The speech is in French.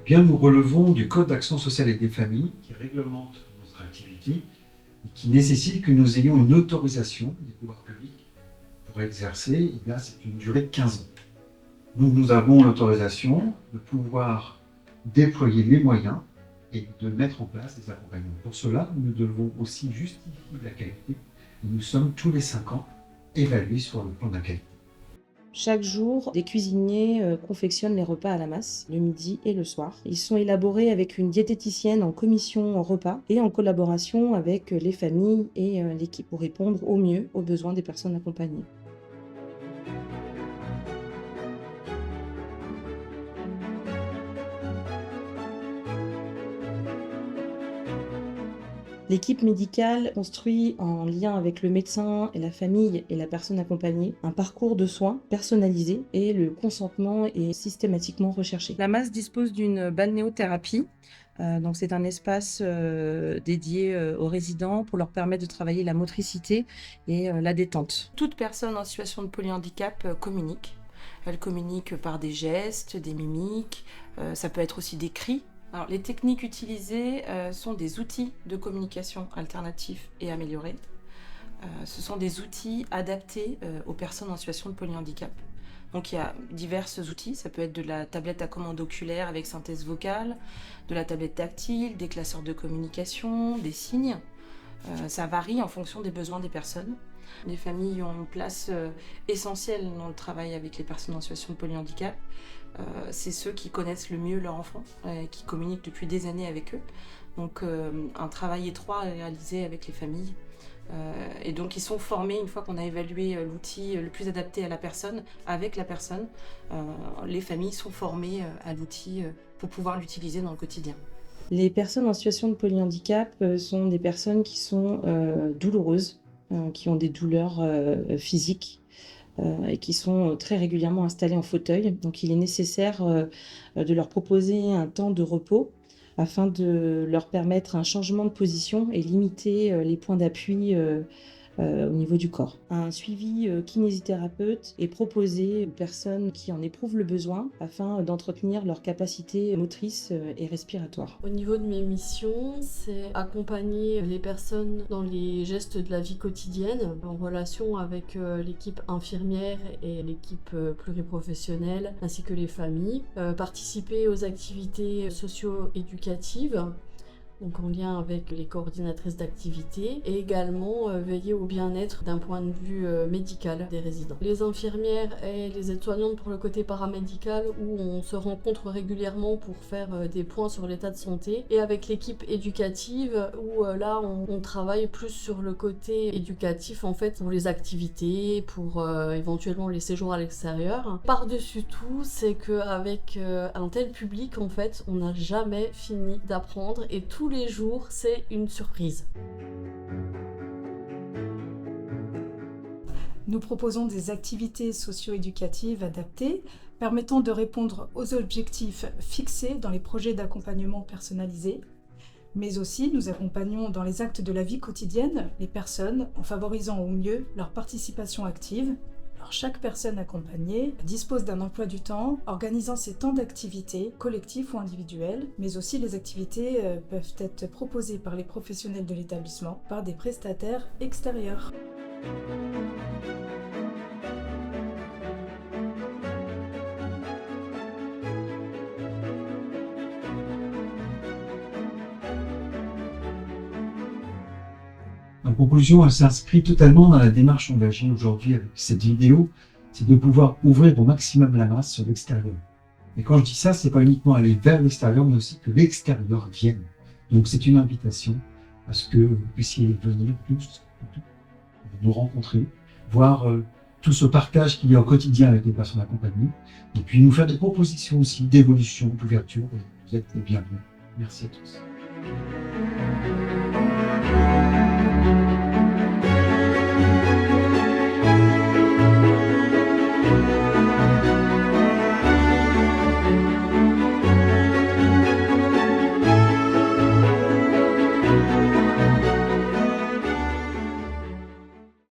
bien, nous relevons du Code d'action sociale et des familles qui réglemente notre activité et qui nécessite que nous ayons une autorisation des pouvoirs publics pour exercer. Et là, c'est une durée de 15 ans. Donc, nous avons l'autorisation de pouvoir déployer les moyens et de mettre en place des accompagnements. Pour cela, nous devons aussi justifier la qualité. Et nous sommes tous les 5 ans évalués sur le plan de la qualité. Chaque jour, des cuisiniers confectionnent les repas à la masse, le midi et le soir. Ils sont élaborés avec une diététicienne en commission repas et en collaboration avec les familles et l'équipe pour répondre au mieux aux besoins des personnes accompagnées. L'équipe médicale construit, en lien avec le médecin et la famille et la personne accompagnée, un parcours de soins personnalisé et le consentement est systématiquement recherché. La MAS dispose d'une balnéothérapie. Donc c'est un espace dédié aux résidents pour leur permettre de travailler la motricité et la détente. Toute personne en situation de polyhandicap communique. Elle communique par des gestes, des mimiques, ça peut être aussi des cris. Alors, les techniques utilisées sont des outils de communication alternatifs et améliorés. Ce sont des outils adaptés aux personnes en situation de polyhandicap. Donc il y a divers outils, ça peut être de la tablette à commande oculaire avec synthèse vocale, de la tablette tactile, des classeurs de communication, des signes. Ça varie en fonction des besoins des personnes. Les familles ont une place essentielle dans le travail avec les personnes en situation de polyhandicap. C'est ceux qui connaissent le mieux leur enfant, qui communiquent depuis des années avec eux. Donc un travail étroit est réalisé avec les familles. Et donc ils sont formés, une fois qu'on a évalué l'outil le plus adapté à la personne, avec la personne, les familles sont formées à l'outil pour pouvoir l'utiliser dans le quotidien. Les personnes en situation de polyhandicap sont des personnes qui sont douloureuses, qui ont des douleurs physiques, et qui sont très régulièrement installés en fauteuil. Donc il est nécessaire de leur proposer un temps de repos afin de leur permettre un changement de position et limiter les points d'appui au niveau du corps. Un suivi kinésithérapeute est proposé aux personnes qui en éprouvent le besoin afin d'entretenir leur capacité motrice et respiratoire. Au niveau de mes missions, c'est accompagner les personnes dans les gestes de la vie quotidienne en relation avec l'équipe infirmière et l'équipe pluriprofessionnelle ainsi que les familles, participer aux activités socio-éducatives, donc en lien avec les coordinatrices d'activité, et également veiller au bien-être d'un point de vue médical des résidents. Les infirmières et les aides-soignantes pour le côté paramédical, où on se rencontre régulièrement pour faire des points sur l'état de santé, et avec l'équipe éducative où là on travaille plus sur le côté éducatif en fait, pour les activités, pour éventuellement les séjours à l'extérieur. Par-dessus tout, c'est qu'avec un tel public en fait, on n'a jamais fini d'apprendre et tous les jours, c'est une surprise. Nous proposons des activités socio-éducatives adaptées permettant de répondre aux objectifs fixés dans les projets d'accompagnement personnalisés. Mais aussi, nous accompagnons dans les actes de la vie quotidienne les personnes en favorisant au mieux leur participation active. Alors, chaque personne accompagnée dispose d'un emploi du temps, organisant ses temps d'activité, collectifs ou individuels, mais aussi les activités peuvent être proposées par les professionnels de l'établissement, par des prestataires extérieurs. En conclusion, elle s'inscrit totalement dans la démarche engagée aujourd'hui avec cette vidéo, c'est de pouvoir ouvrir au maximum la masse sur l'extérieur. Et quand je dis ça, c'est pas uniquement aller vers l'extérieur, mais aussi que l'extérieur vienne. Donc c'est une invitation à ce que vous puissiez venir tous, nous rencontrer, voir tout ce partage qu'il y a au quotidien avec les personnes accompagnées, et puis nous faire des propositions aussi d'évolution, d'ouverture. Vous êtes les bienvenus. Merci à tous.